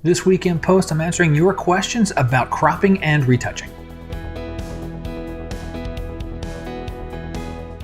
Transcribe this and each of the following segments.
This week in Post, I'm answering your questions about cropping and retouching.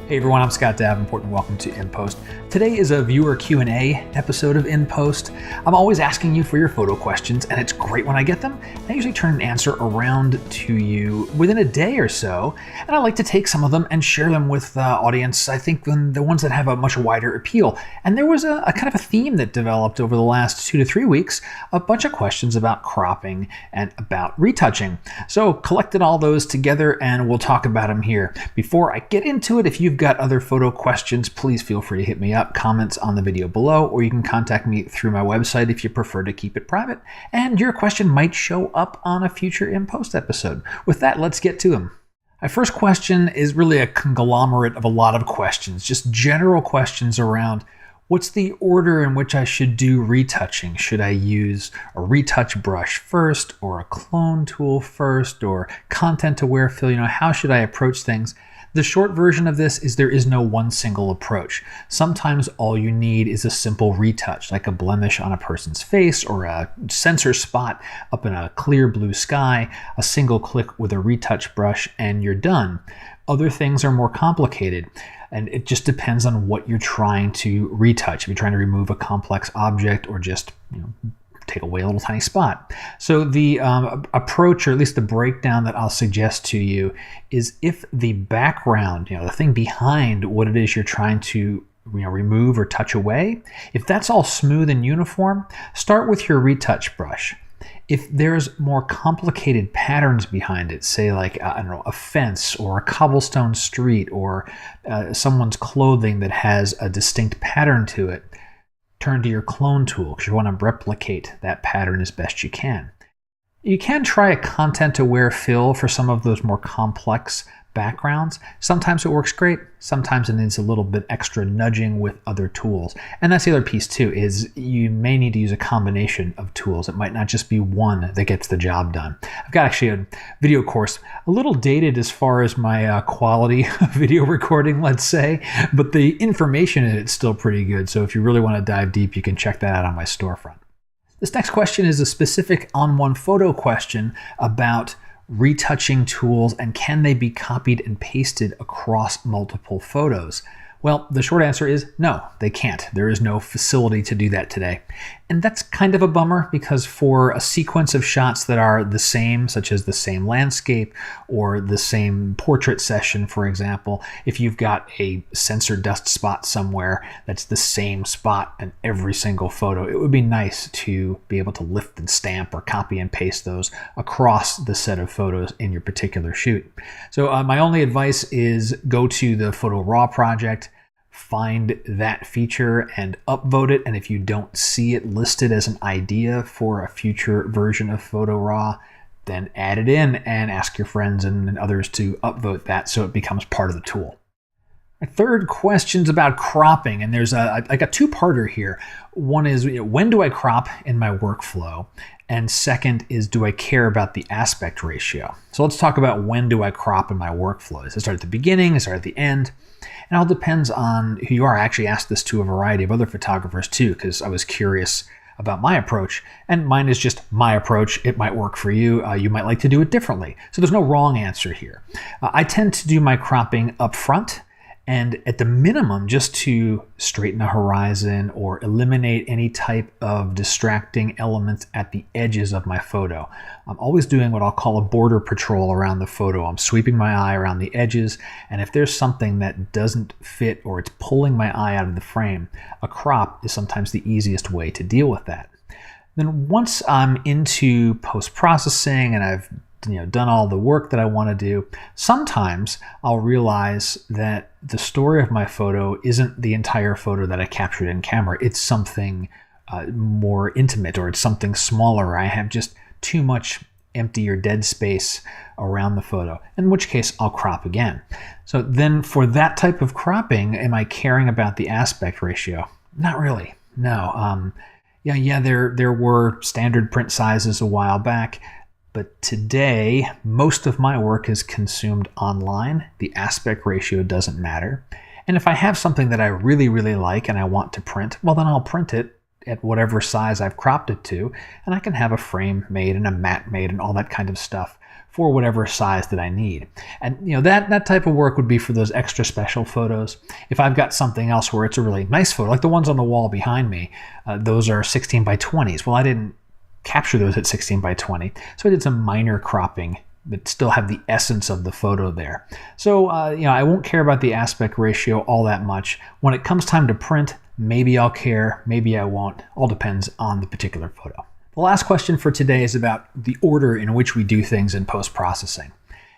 Hey everyone, I'm Scott Davenport and welcome to In Post. Today is a viewer Q&A episode of In Post. I'm always asking you for your photo questions, and it's great when I get them. I usually turn an answer around to you within a day or so, and I like to take some of them and share them with the audience, I think the ones that have a much wider appeal. And there was a kind of a theme that developed over the last 2 to 3 weeks, a bunch of questions about cropping and about retouching. So collected all those together and we'll talk about them here. Before I get into it, if you've got other photo questions, please feel free to hit me up, comments on the video below, or you can contact me through my website if you prefer to keep it private, and your question might show up on a future In Post episode. With that, let's get to them. My first question is really a conglomerate of a lot of questions, just general questions around what's the order in which I should do retouching? Should I use a retouch brush first, or a clone tool first, or content-aware fill? How should I approach things? The short version of this is there is no one single approach. Sometimes all you need is a simple retouch, like a blemish on a person's face or a sensor spot up in a clear blue sky, a single click with a retouch brush, and you're done. Other things are more complicated, and it just depends on what you're trying to retouch. If you're trying to remove a complex object or just, take away a little tiny spot. So the approach, or at least the breakdown that I'll suggest to you, is if the background, the thing behind what it is you're trying to remove or touch away, if that's all smooth and uniform, start with your retouch brush. If there's more complicated patterns behind it, say like, a fence or a cobblestone street or someone's clothing that has a distinct pattern to it, turn to your clone tool because you want to replicate that pattern as best you can. You can try a content-aware fill for some of those more complex backgrounds. Sometimes it works great. Sometimes it needs a little bit extra nudging with other tools. And that's the other piece too, is you may need to use a combination of tools. It might not just be one that gets the job done. I've got actually a video course, a little dated as far as my quality of video recording, let's say, but the information in it's still pretty good. So if you really want to dive deep, you can check that out on my storefront. This next question is a specific on one photo question about retouching tools and can they be copied and pasted across multiple photos? Well, the short answer is no, they can't. There is no facility to do that today. And that's kind of a bummer because for a sequence of shots that are the same, such as the same landscape or the same portrait session, for example, if you've got a sensor dust spot somewhere that's the same spot in every single photo, it would be nice to be able to lift and stamp or copy and paste those across the set of photos in your particular shoot. So my only advice is go to the Photo Raw project, find that feature and upvote it, and if you don't see it listed as an idea for a future version of Photo Raw, then add it in and ask your friends and others to upvote that so it becomes part of the tool. My third question's about cropping, and there's like a two-parter here. One is, when do I crop in my workflow? And second is, do I care about the aspect ratio? So let's talk about when do I crop in my workflow. Does it start at the beginning? Does it start at the end? And it all depends on who you are. I actually asked this to a variety of other photographers too, because I was curious about my approach, and mine is just my approach. It might work for you. You might like to do it differently. So there's no wrong answer here. I tend to do my cropping up front, and at the minimum, just to straighten a horizon or eliminate any type of distracting elements at the edges of my photo. I'm always doing what I'll call a border patrol around the photo. I'm sweeping my eye around the edges, and if there's something that doesn't fit or it's pulling my eye out of the frame, a crop is sometimes the easiest way to deal with that. Then once I'm into post-processing and I've done all the work that I want to do, sometimes I'll realize that the story of my photo isn't the entire photo that I captured in camera. It's something more intimate, or it's something smaller. I have just too much empty or dead space around the photo, in which case I'll crop again. So then for that type of cropping, am I caring about the aspect ratio? Not really, no. There were standard print sizes a while back. But today, most of my work is consumed online. The aspect ratio doesn't matter. And if I have something that I really, really like and I want to print, well, then I'll print it at whatever size I've cropped it to, and I can have a frame made and a mat made and all that kind of stuff for whatever size that I need. And that type of work would be for those extra special photos. If I've got something else where it's a really nice photo, like the ones on the wall behind me, those are 16 by 20s. Well, I didn't capture those at 16 by 20, so I did some minor cropping but still have the essence of the photo there. So I won't care about the aspect ratio all that much. When it comes time to print, maybe I'll care, maybe I won't. All depends on the particular photo. The last question for today is about the order in which we do things in post-processing.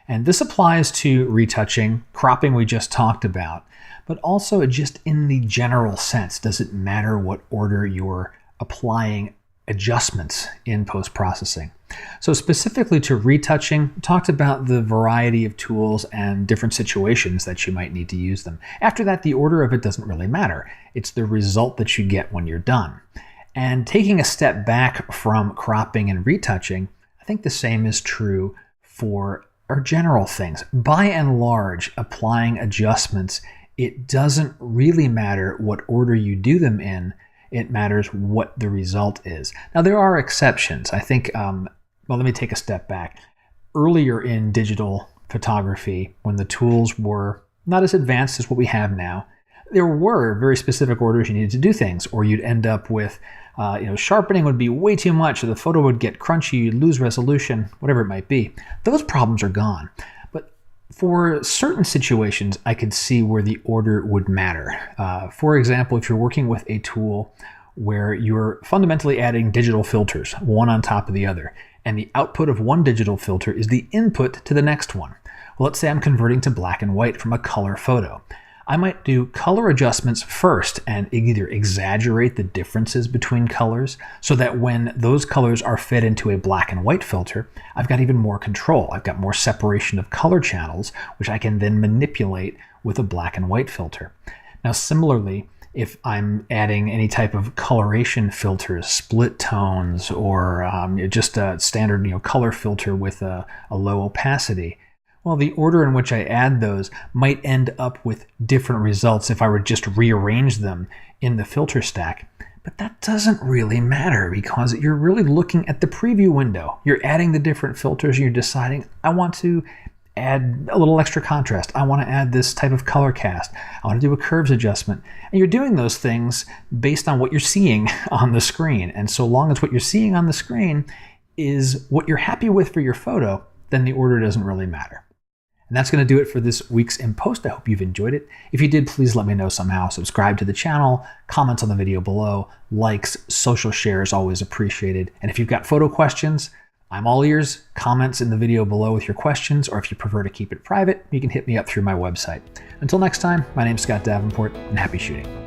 And this applies to retouching, cropping we just talked about, but also just in the general sense. Does it matter what order you're applying adjustments in post-processing? So specifically to retouching, talked about the variety of tools and different situations that you might need to use them. After that, the order of it doesn't really matter. It's the result that you get when you're done. And taking a step back from cropping and retouching, I think the same is true for our general things. By and large, applying adjustments, it doesn't really matter what order you do them in. It matters what the result is. Now, there are exceptions. I think, well, let me take a step back. Earlier in digital photography, when the tools were not as advanced as what we have now, there were very specific orders you needed to do things, or you'd end up with, sharpening would be way too much, or the photo would get crunchy, you'd lose resolution, whatever it might be. Those problems are gone. But for certain situations, I could see where the order would matter. For example, if you're working with a tool where you're fundamentally adding digital filters, one on top of the other, and the output of one digital filter is the input to the next one. Well, let's say I'm converting to black and white from a color photo. I might do color adjustments first and either exaggerate the differences between colors so that when those colors are fed into a black and white filter, I've got even more control. I've got more separation of color channels, which I can then manipulate with a black and white filter. Now, similarly, if I'm adding any type of coloration filters, split tones, or just a standard color filter with a low opacity, well, the order in which I add those might end up with different results if I were just rearrange them in the filter stack. But that doesn't really matter because you're really looking at the preview window. You're adding the different filters and you're deciding, I want to add a little extra contrast. I want to add this type of color cast. I want to do a curves adjustment. And you're doing those things based on what you're seeing on the screen. And so long as what you're seeing on the screen is what you're happy with for your photo, then the order doesn't really matter. And that's going to do it for this week's In Post. I hope you've enjoyed it. If you did, please let me know somehow. Subscribe to the channel, comments on the video below, likes, social shares, always appreciated. And if you've got photo questions, I'm all ears. Comments in the video below with your questions, or if you prefer to keep it private, you can hit me up through my website. Until next time, my name's Scott Davenport, and happy shooting.